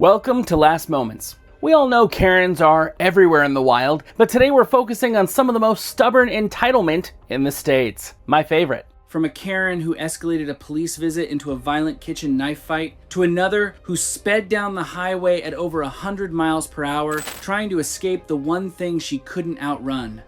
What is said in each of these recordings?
Welcome to Last Moments. We all know Karens are everywhere in the wild, but today we're focusing on some of the most stubborn entitlement in the States. My favorite. From a Karen who escalated a police visit into a violent kitchen knife fight, to another who sped down the highway at over 100 miles per hour, trying to escape the one thing she couldn't outrun.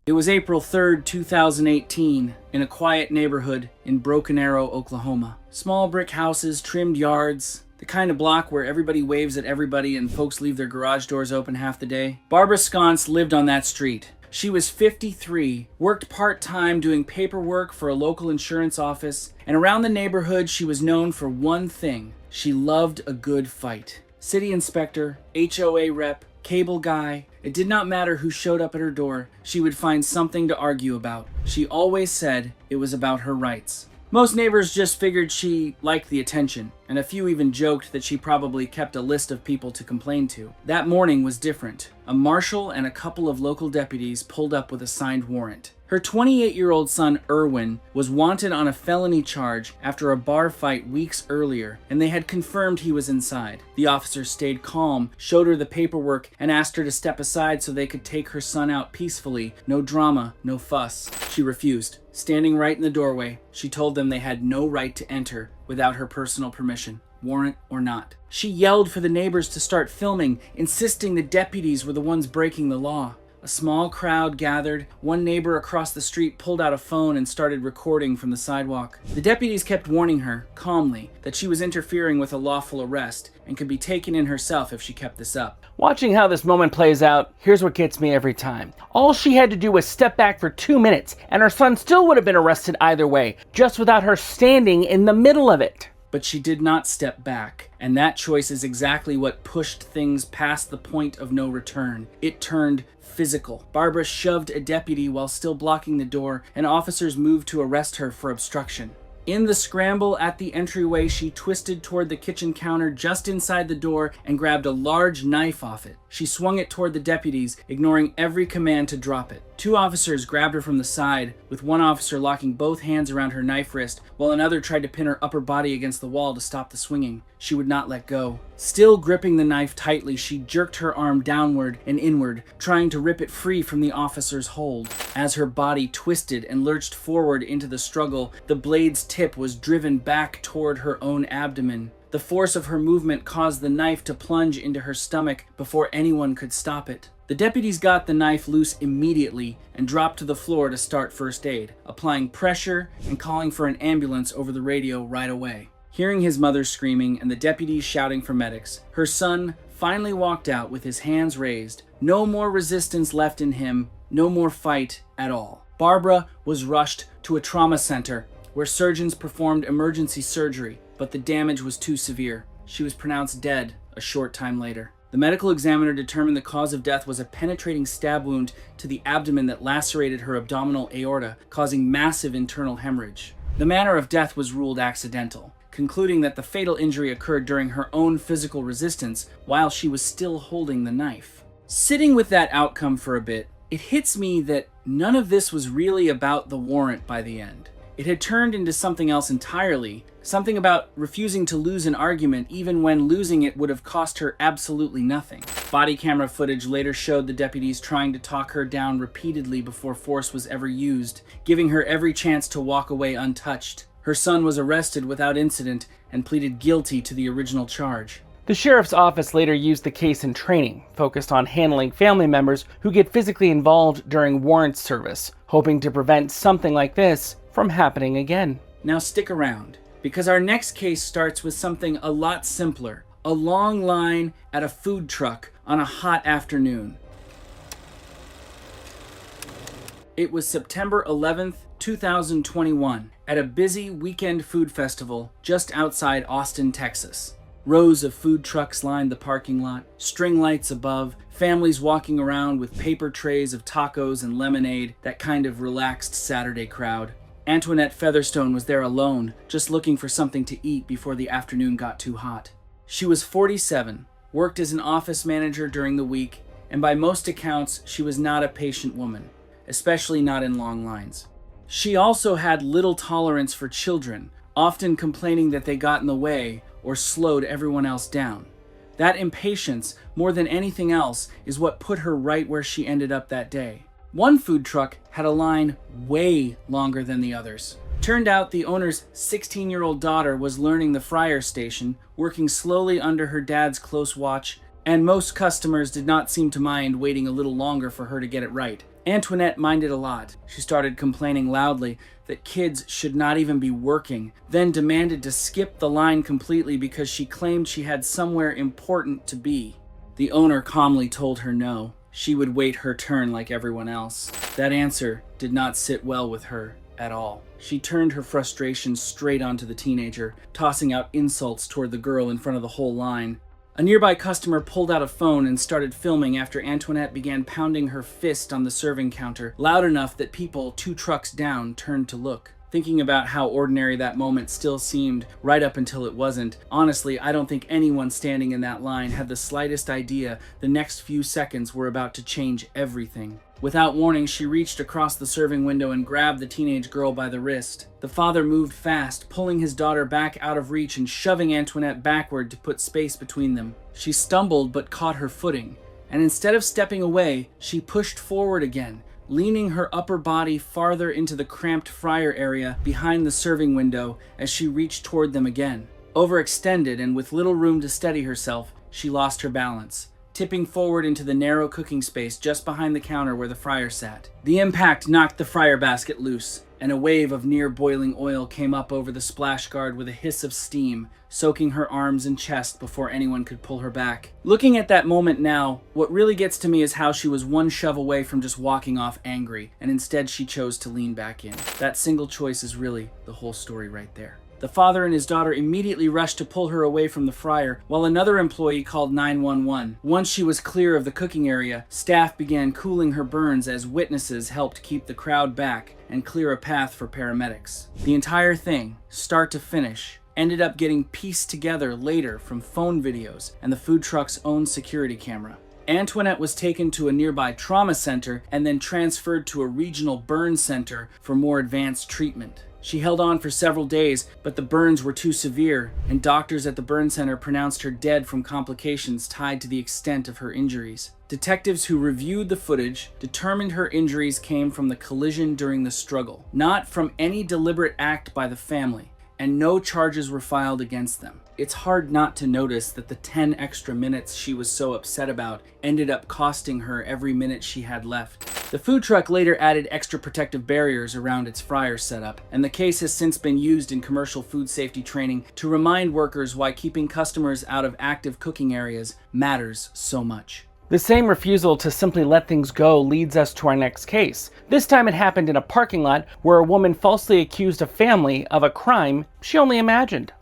It was April 3rd, 2018, in a quiet neighborhood in Broken Arrow, Oklahoma. Small brick houses, trimmed yards, the kind of block where everybody waves at everybody and folks leave their garage doors open half the day. Barbara Sconce lived on that street. She was 53, worked part-time doing paperwork for a local insurance office, and around the neighborhood she was known for one thing: she loved a good fight. City inspector, HOA rep, cable guy, it did not matter who showed up at her door, she would find something to argue about. She always said it was about her rights. Most neighbors just figured she liked the attention, and a few even joked that she probably kept a list of people to complain to. That morning was different. A marshal and a couple of local deputies pulled up with a signed warrant. Her 28-year-old son, Erwin, was wanted on a felony charge after a bar fight weeks earlier, and they had confirmed he was inside. The officers stayed calm, showed her the paperwork, and asked her to step aside so they could take her son out peacefully. No drama, no fuss. She refused. Standing right in the doorway, she told them they had no right to enter without her personal permission, warrant or not. She yelled for the neighbors to start filming, insisting the deputies were the ones breaking the law. A small crowd gathered. One neighbor across the street pulled out a phone and started recording from the sidewalk. The deputies kept warning her, calmly, that she was interfering with a lawful arrest and could be taken in herself if she kept this up. Watching how this moment plays out, here's what gets me every time. All she had to do was step back for 2 minutes, and her son still would have been arrested either way, just without her standing in the middle of it. But she did not step back, and that choice is exactly what pushed things past the point of no return. It turned physical. Barbara shoved a deputy while still blocking the door, and officers moved to arrest her for obstruction. In the scramble at the entryway, she twisted toward the kitchen counter just inside the door and grabbed a large knife off it. She swung it toward the deputies, ignoring every command to drop it. 2 officers grabbed her from the side, with one officer locking both hands around her knife wrist, while another tried to pin her upper body against the wall to stop the swinging. She would not let go. Still gripping the knife tightly, she jerked her arm downward and inward, trying to rip it free from the officer's hold. As her body twisted and lurched forward into the struggle, the blade's tip was driven back toward her own abdomen. The force of her movement caused the knife to plunge into her stomach before anyone could stop it. The deputies got the knife loose immediately and dropped to the floor to start first aid, applying pressure and calling for an ambulance over the radio right away. Hearing his mother screaming and the deputies shouting for medics, her son finally walked out with his hands raised. No more resistance left in him, no more fight at all. Barbara was rushed to a trauma center where surgeons performed emergency surgery, but the damage was too severe. She was pronounced dead a short time later. The medical examiner determined the cause of death was a penetrating stab wound to the abdomen that lacerated her abdominal aorta, causing massive internal hemorrhage. The manner of death was ruled accidental, concluding that the fatal injury occurred during her own physical resistance while she was still holding the knife. Sitting with that outcome for a bit, it hits me that none of this was really about the warrant by the end. It had turned into something else entirely, something about refusing to lose an argument even when losing it would have cost her absolutely nothing. Body camera footage later showed the deputies trying to talk her down repeatedly before force was ever used, giving her every chance to walk away untouched. Her son was arrested without incident and pleaded guilty to the original charge. The sheriff's office later used the case in training, focused on handling family members who get physically involved during warrant service, hoping to prevent something like this from happening again. Now stick around, because our next case starts with something a lot simpler: a long line at a food truck on a hot afternoon. It was September 11th, 2021, at a busy weekend food festival just outside Austin, Texas. Rows of food trucks lined the parking lot, string lights above, families walking around with paper trays of tacos and lemonade, that kind of relaxed Saturday crowd. Antoinette Featherstone was there alone, just looking for something to eat before the afternoon got too hot. She was 47, worked as an office manager during the week, and by most accounts, she was not a patient woman, especially not in long lines. She also had little tolerance for children, often complaining that they got in the way or slowed everyone else down. That impatience, more than anything else, is what put her right where she ended up that day. One food truck had a line way longer than the others. Turned out the owner's 16-year-old daughter was learning the fryer station, working slowly under her dad's close watch, and most customers did not seem to mind waiting a little longer for her to get it right. Antoinette minded a lot. She started complaining loudly that kids should not even be working, then demanded to skip the line completely because she claimed she had somewhere important to be. The owner calmly told her no. She would wait her turn like everyone else. That answer did not sit well with her at all. She turned her frustration straight onto the teenager, tossing out insults toward the girl in front of the whole line. A nearby customer pulled out a phone and started filming after Antoinette began pounding her fist on the serving counter, loud enough that people 2 trucks down turned to look. Thinking about how ordinary that moment still seemed, right up until it wasn't, honestly, I don't think anyone standing in that line had the slightest idea the next few seconds were about to change everything. Without warning, she reached across the serving window and grabbed the teenage girl by the wrist. The father moved fast, pulling his daughter back out of reach and shoving Antoinette backward to put space between them. She stumbled but caught her footing, and instead of stepping away, she pushed forward again, leaning her upper body farther into the cramped fryer area behind the serving window as she reached toward them again. Overextended and with little room to steady herself, she lost her balance, tipping forward into the narrow cooking space just behind the counter where the fryer sat. The impact knocked the fryer basket loose, and a wave of near-boiling oil came up over the splash guard with a hiss of steam, soaking her arms and chest before anyone could pull her back. Looking at that moment now, what really gets to me is how she was one shove away from just walking off angry, and instead she chose to lean back in. That single choice is really the whole story right there. The father and his daughter immediately rushed to pull her away from the fryer, while another employee called 911. Once she was clear of the cooking area, staff began cooling her burns as witnesses helped keep the crowd back and clear a path for paramedics. The entire thing, start to finish, ended up getting pieced together later from phone videos and the food truck's own security camera. Antoinette was taken to a nearby trauma center and then transferred to a regional burn center for more advanced treatment. She held on for several days, but the burns were too severe, and doctors at the burn center pronounced her dead from complications tied to the extent of her injuries. Detectives who reviewed the footage determined her injuries came from the collision during the struggle, not from any deliberate act by the family, and no charges were filed against them. It's hard not to notice that the 10 extra minutes she was so upset about ended up costing her every minute she had left. The food truck later added extra protective barriers around its fryer setup, and the case has since been used in commercial food safety training to remind workers why keeping customers out of active cooking areas matters so much. The same refusal to simply let things go leads us to our next case. This time it happened in a parking lot where a woman falsely accused a family of a crime she only imagined.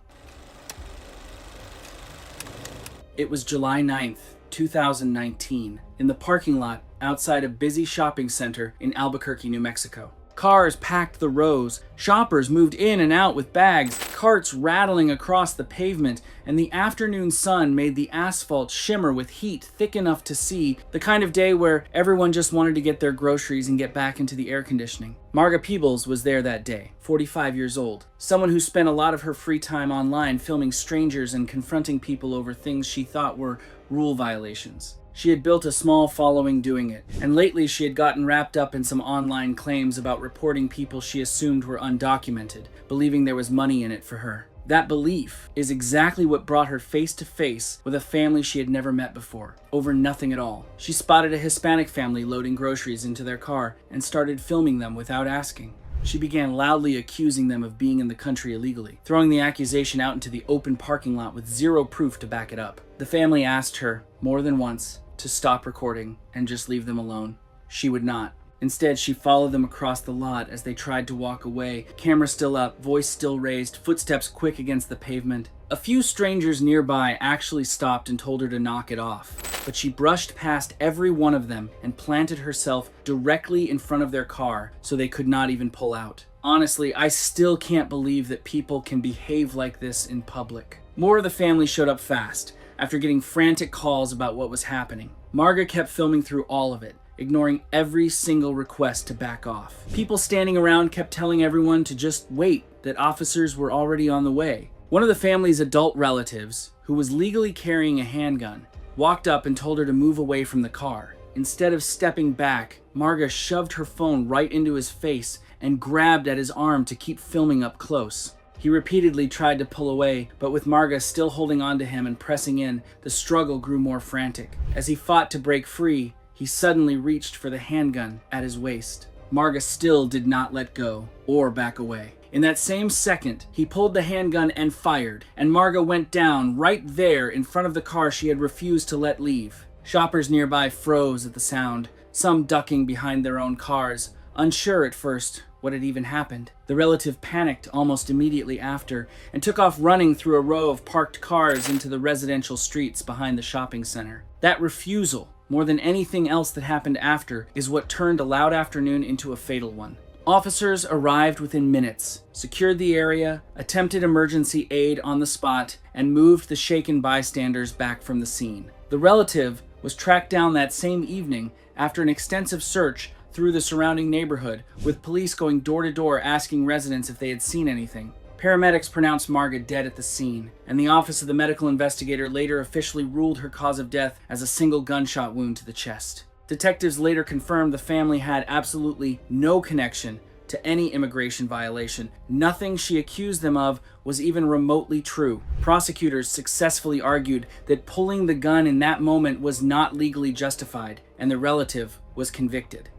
It was July 9th, 2019, in the parking lot outside a busy shopping center in Albuquerque, New Mexico. Cars packed the rows, shoppers moved in and out with bags, carts rattling across the pavement, and the afternoon sun made the asphalt shimmer with heat thick enough to see, the kind of day where everyone just wanted to get their groceries and get back into the air conditioning. Marga Peebles was there that day, 45 years old, someone who spent a lot of her free time online filming strangers and confronting people over things she thought were rule violations. She had built a small following doing it, and lately she had gotten wrapped up in some online claims about reporting people she assumed were undocumented, believing there was money in it for her. That belief is exactly what brought her face to face with a family she had never met before, over nothing at all. She spotted a Hispanic family loading groceries into their car and started filming them without asking. She began loudly accusing them of being in the country illegally, throwing the accusation out into the open parking lot with zero proof to back it up. The family asked her, more than once, to stop recording and just leave them alone. She would not. Instead, she followed them across the lot as they tried to walk away, camera still up, voice still raised, footsteps quick against the pavement. A few strangers nearby actually stopped and told her to knock it off, but she brushed past every one of them and planted herself directly in front of their car so they could not even pull out. Honestly, I still can't believe that people can behave like this in public. More of the family showed up fast, after getting frantic calls about what was happening. Marga kept filming through all of it, ignoring every single request to back off. People standing around kept telling everyone to just wait, that officers were already on the way. One of the family's adult relatives, who was legally carrying a handgun, walked up and told her to move away from the car. Instead of stepping back, Marga shoved her phone right into his face and grabbed at his arm to keep filming up close. He repeatedly tried to pull away, but with Marga still holding onto him and pressing in, the struggle grew more frantic. As he fought to break free, he suddenly reached for the handgun at his waist. Marga still did not let go or back away. In that same second, he pulled the handgun and fired, and Marga went down right there in front of the car she had refused to let leave. Shoppers nearby froze at the sound, some ducking behind their own cars, unsure at first what had even happened. The relative panicked almost immediately after and took off running through a row of parked cars into the residential streets behind the shopping center. That refusal, more than anything else that happened after, is what turned a loud afternoon into a fatal one. Officers arrived within minutes, secured the area, attempted emergency aid on the spot, and moved the shaken bystanders back from the scene. The relative was tracked down that same evening after an extensive search through the surrounding neighborhood, with police going door to door asking residents if they had seen anything. Paramedics pronounced Marga dead at the scene, and the Office of the Medical Investigator later officially ruled her cause of death as a single gunshot wound to the chest. Detectives later confirmed the family had absolutely no connection to any immigration violation. Nothing she accused them of was even remotely true. Prosecutors successfully argued that pulling the gun in that moment was not legally justified, and the relative was convicted.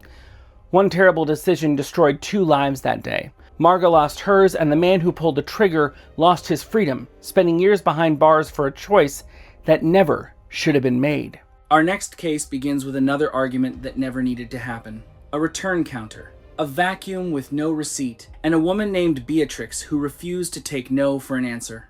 One terrible decision destroyed 2 lives that day. Marga lost hers, and the man who pulled the trigger lost his freedom, spending years behind bars for a choice that never should have been made. Our next case begins with another argument that never needed to happen. A return counter, a vacuum with no receipt, and a woman named Beatrix who refused to take no for an answer.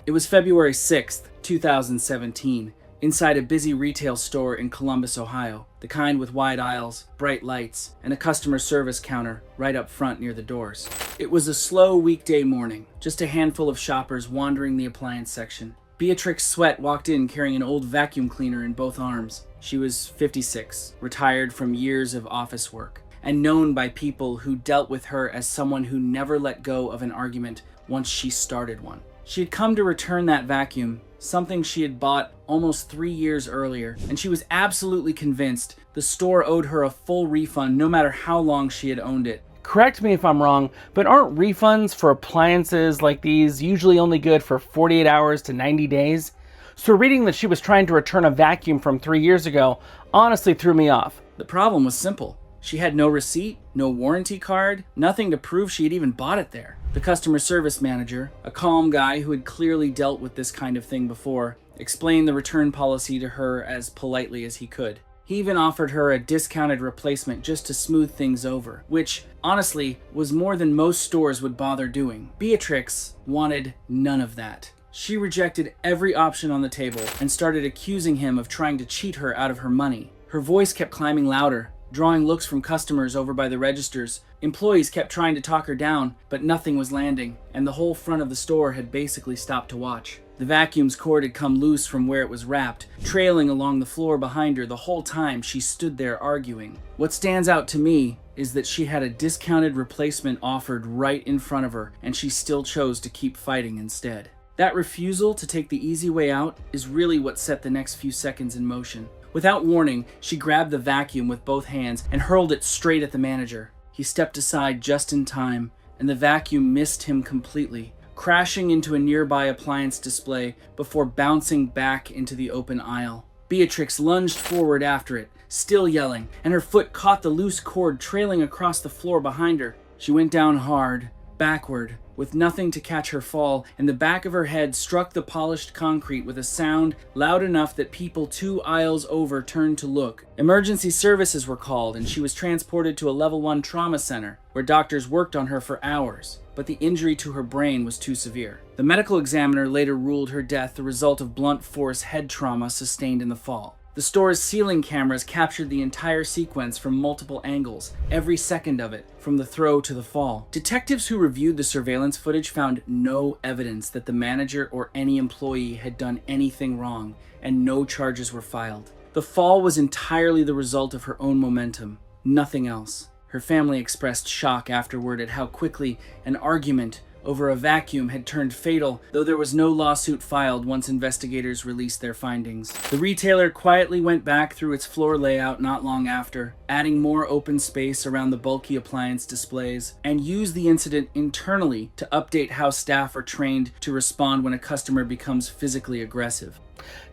It was February 6th, 2017, inside a busy retail store in Columbus, Ohio, the kind with wide aisles, bright lights, and a customer service counter right up front near the doors. It was a slow weekday morning, just a handful of shoppers wandering the appliance section. Beatrix Sweat walked in carrying an old vacuum cleaner in both arms. She was 56, retired from years of office work, and known by people who dealt with her as someone who never let go of an argument once she started one. She had come to return that vacuum, something she had bought almost 3 years earlier, and she was absolutely convinced the store owed her a full refund no matter how long she had owned it. Correct me if I'm wrong, but aren't refunds for appliances like these usually only good for 48 hours to 90 days? So reading that she was trying to return a vacuum from 3 years ago honestly threw me off. The problem was simple. She had no receipt, no warranty card, nothing to prove she had even bought it there. The customer service manager, a calm guy who had clearly dealt with this kind of thing before, explained the return policy to her as politely as he could. He even offered her a discounted replacement just to smooth things over, which, honestly, was more than most stores would bother doing. Beatrix wanted none of that. She rejected every option on the table and started accusing him of trying to cheat her out of her money. Her voice kept climbing louder, drawing looks from customers over by the registers. Employees kept trying to talk her down, but nothing was landing, and the whole front of the store had basically stopped to watch. The vacuum's cord had come loose from where it was wrapped, trailing along the floor behind her the whole time she stood there arguing. What stands out to me is that she had a discounted replacement offered right in front of her, and she still chose to keep fighting instead. That refusal to take the easy way out is really what set the next few seconds in motion. Without warning, she grabbed the vacuum with both hands and hurled it straight at the manager. He stepped aside just in time, and the vacuum missed him completely, crashing into a nearby appliance display before bouncing back into the open aisle. Beatrix lunged forward after it, still yelling, and her foot caught the loose cord trailing across the floor behind her. She went down hard, backward, with nothing to catch her fall, and the back of her head struck the polished concrete with a sound loud enough that people 2 aisles over turned to look. Emergency services were called, and she was transported to a level 1 trauma center, where doctors worked on her for hours, but the injury to her brain was too severe. The medical examiner later ruled her death the result of blunt force head trauma sustained in the fall. The store's ceiling cameras captured the entire sequence from multiple angles, every second of it, from the throw to the fall. Detectives who reviewed the surveillance footage found no evidence that the manager or any employee had done anything wrong, and no charges were filed. The fall was entirely the result of her own momentum, nothing else. Her family expressed shock afterward at how quickly an argument over a vacuum had turned fatal, though there was no lawsuit filed once investigators released their findings. The retailer quietly went back through its floor layout not long after, adding more open space around the bulky appliance displays, and used the incident internally to update how staff are trained to respond when a customer becomes physically aggressive.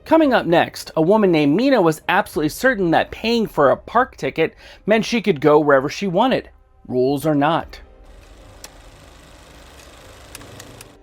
Coming up next, a woman named Mina was absolutely certain that paying for a park ticket meant she could go wherever she wanted. Rules or not.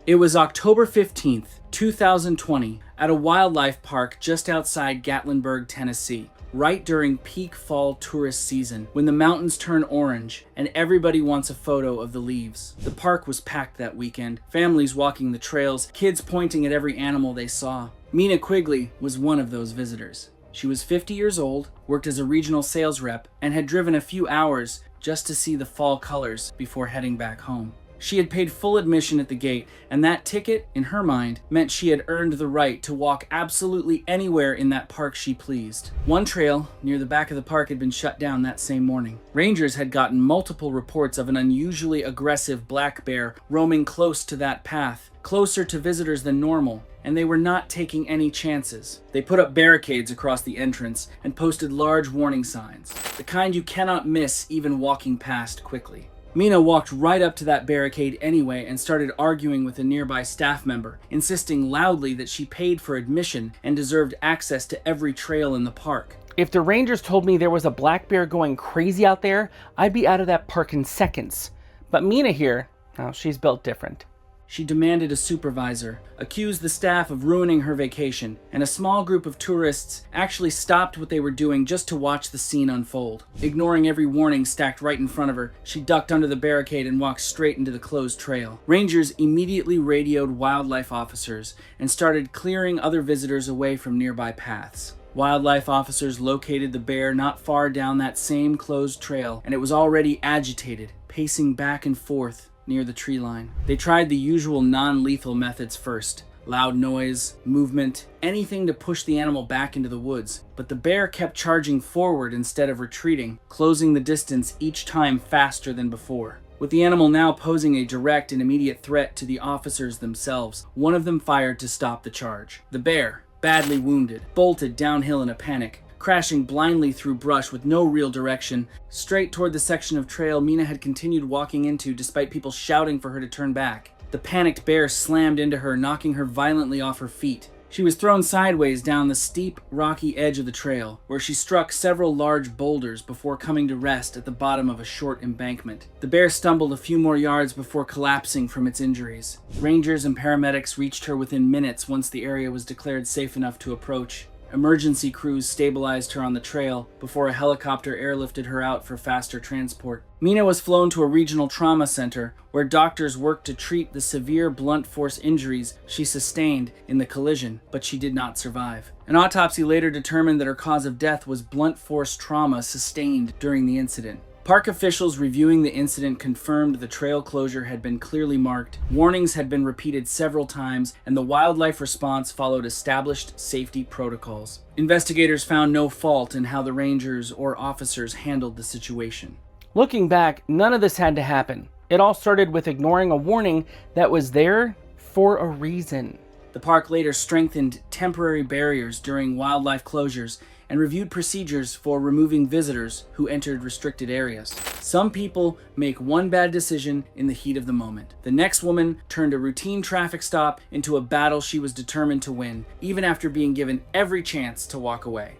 It was October 15th, 2020, at a wildlife park just outside Gatlinburg, Tennessee, right during peak fall tourist season, when the mountains turn orange and everybody wants a photo of the leaves. The park was packed that weekend, families walking the trails, kids pointing at every animal they saw. Mina Quigley was one of those visitors. She was 50 years old, worked as a regional sales rep, and had driven a few hours just to see the fall colors before heading back home. She had paid full admission at the gate, and that ticket, in her mind, meant she had earned the right to walk absolutely anywhere in that park she pleased. One trail, near the back of the park, had been shut down that same morning. Rangers had gotten multiple reports of an unusually aggressive black bear roaming close to that path, closer to visitors than normal, and they were not taking any chances. They put up barricades across the entrance and posted large warning signs, the kind you cannot miss even walking past quickly. Mina walked right up to that barricade anyway and started arguing with a nearby staff member, insisting loudly that she paid for admission and deserved access to every trail in the park. If the rangers told me there was a black bear going crazy out there, I'd be out of that park in seconds. But Mina here, oh, she's built different. She demanded a supervisor, accused the staff of ruining her vacation, and a small group of tourists actually stopped what they were doing just to watch the scene unfold. Ignoring every warning stacked right in front of her, she ducked under the barricade and walked straight into the closed trail. Rangers immediately radioed wildlife officers and started clearing other visitors away from nearby paths. Wildlife officers located the bear not far down that same closed trail, and it was already agitated, pacing back and forth near the tree line. They tried the usual non-lethal methods first. Loud noise, movement, anything to push the animal back into the woods. But the bear kept charging forward instead of retreating, closing the distance each time faster than before. With the animal now posing a direct and immediate threat to the officers themselves, one of them fired to stop the charge. The bear, badly wounded, bolted downhill in a panic, crashing blindly through brush with no real direction, straight toward the section of trail Mina had continued walking into despite people shouting for her to turn back. The panicked bear slammed into her, knocking her violently off her feet. She was thrown sideways down the steep, rocky edge of the trail, where she struck several large boulders before coming to rest at the bottom of a short embankment. The bear stumbled a few more yards before collapsing from its injuries. Rangers and paramedics reached her within minutes once the area was declared safe enough to approach. Emergency crews stabilized her on the trail before a helicopter airlifted her out for faster transport. Mina was flown to a regional trauma center where doctors worked to treat the severe blunt force injuries she sustained in the collision, but she did not survive. An autopsy later determined that her cause of death was blunt force trauma sustained during the incident. Park officials reviewing the incident confirmed the trail closure had been clearly marked, warnings had been repeated several times, and the wildlife response followed established safety protocols. Investigators found no fault in how the rangers or officers handled the situation. Looking back, none of this had to happen. It all started with ignoring a warning that was there for a reason. The park later strengthened temporary barriers during wildlife closures and reviewed procedures for removing visitors who entered restricted areas. Some people make one bad decision in the heat of the moment. The next woman turned a routine traffic stop into a battle she was determined to win, even after being given every chance to walk away.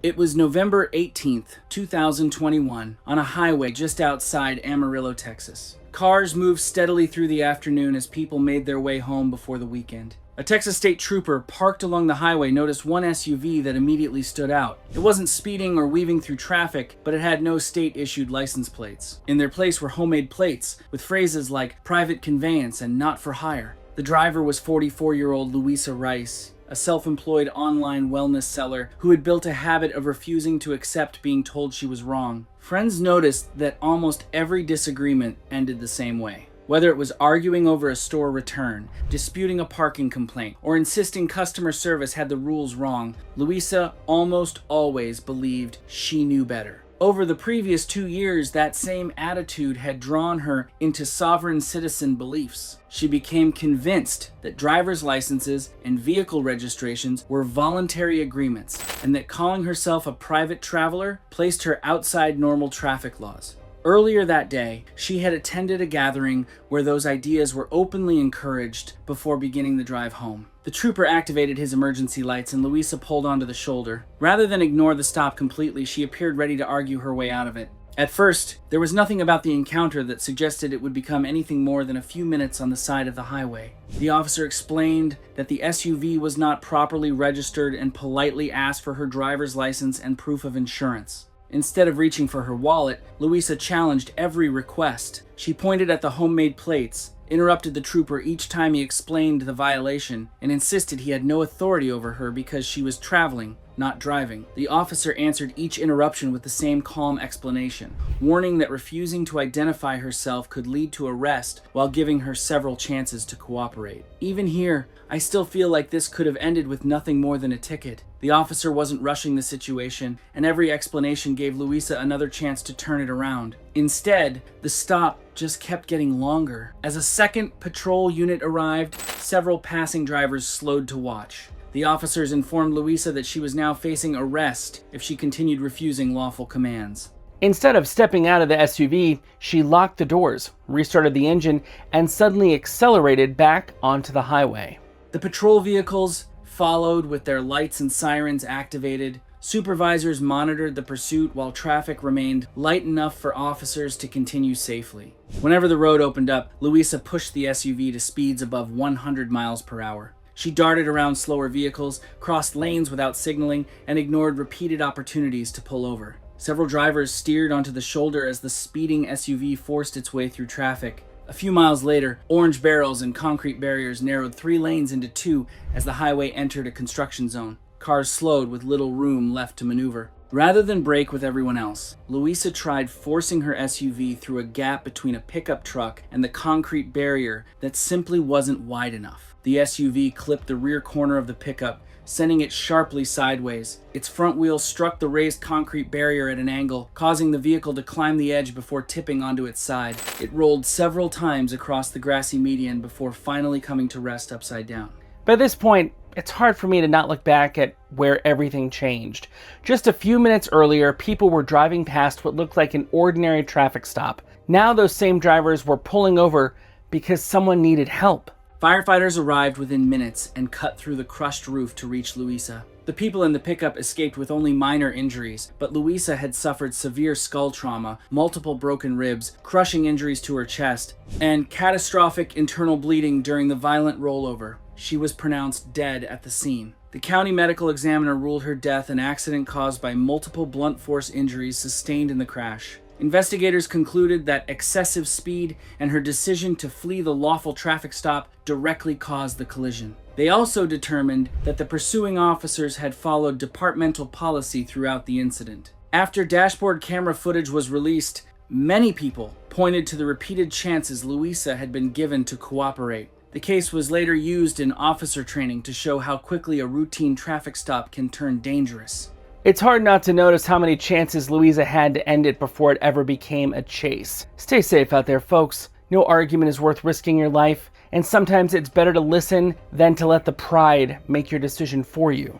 It was November 18th, 2021, on a highway just outside Amarillo, Texas. Cars moved steadily through the afternoon as people made their way home before the weekend. A Texas state trooper parked along the highway noticed one SUV that immediately stood out. It wasn't speeding or weaving through traffic, but it had no state-issued license plates. In their place were homemade plates with phrases like private conveyance and not for hire. The driver was 44-year-old Louisa Rice, a self-employed online wellness seller who had built a habit of refusing to accept being told she was wrong. Friends noticed that almost every disagreement ended the same way. Whether it was arguing over a store return, disputing a parking complaint, or insisting customer service had the rules wrong, Louisa almost always believed she knew better. Over the previous 2 years, that same attitude had drawn her into sovereign citizen beliefs. She became convinced that driver's licenses and vehicle registrations were voluntary agreements, and that calling herself a private traveler placed her outside normal traffic laws. Earlier that day, she had attended a gathering where those ideas were openly encouraged before beginning the drive home. The trooper activated his emergency lights and Louisa pulled onto the shoulder. Rather than ignore the stop completely, she appeared ready to argue her way out of it. At first, there was nothing about the encounter that suggested it would become anything more than a few minutes on the side of the highway. The officer explained that the SUV was not properly registered and politely asked for her driver's license and proof of insurance. Instead of reaching for her wallet, Louisa challenged every request. She pointed at the homemade plates, interrupted the trooper each time he explained the violation, and insisted he had no authority over her because she was traveling, not driving. The officer answered each interruption with the same calm explanation, warning that refusing to identify herself could lead to arrest while giving her several chances to cooperate. Even here, I still feel like this could have ended with nothing more than a ticket. The officer wasn't rushing the situation, and every explanation gave Louisa another chance to turn it around. Instead, the stop just kept getting longer. As a second patrol unit arrived, several passing drivers slowed to watch. The officers informed Louisa that she was now facing arrest if she continued refusing lawful commands. Instead of stepping out of the SUV, she locked the doors, restarted the engine, and suddenly accelerated back onto the highway. The patrol vehicles followed with their lights and sirens activated. Supervisors monitored the pursuit while traffic remained light enough for officers to continue safely. Whenever the road opened up, Louisa pushed the SUV to speeds above 100 miles per hour. She darted around slower vehicles, crossed lanes without signaling, and ignored repeated opportunities to pull over. Several drivers steered onto the shoulder as the speeding SUV forced its way through traffic. A few miles later, orange barrels and concrete barriers narrowed 3 lanes into 2 as the highway entered a construction zone. Cars slowed with little room left to maneuver. Rather than brake with everyone else, Louisa tried forcing her SUV through a gap between a pickup truck and the concrete barrier that simply wasn't wide enough. The SUV clipped the rear corner of the pickup, sending it sharply sideways. Its front wheel struck the raised concrete barrier at an angle, causing the vehicle to climb the edge before tipping onto its side. It rolled several times across the grassy median before finally coming to rest upside down. By this point, it's hard for me to not look back at where everything changed. Just a few minutes earlier, people were driving past what looked like an ordinary traffic stop. Now those same drivers were pulling over because someone needed help. Firefighters arrived within minutes and cut through the crushed roof to reach Louisa. The people in the pickup escaped with only minor injuries, but Louisa had suffered severe skull trauma, multiple broken ribs, crushing injuries to her chest, and catastrophic internal bleeding during the violent rollover. She was pronounced dead at the scene. The county medical examiner ruled her death an accident caused by multiple blunt force injuries sustained in the crash. Investigators concluded that excessive speed and her decision to flee the lawful traffic stop directly caused the collision. They also determined that the pursuing officers had followed departmental policy throughout the incident. After dashboard camera footage was released, many people pointed to the repeated chances Louisa had been given to cooperate. The case was later used in officer training to show how quickly a routine traffic stop can turn dangerous. It's hard not to notice how many chances Louisa had to end it before it ever became a chase. Stay safe out there, folks. No argument is worth risking your life, and sometimes it's better to listen than to let the pride make your decision for you.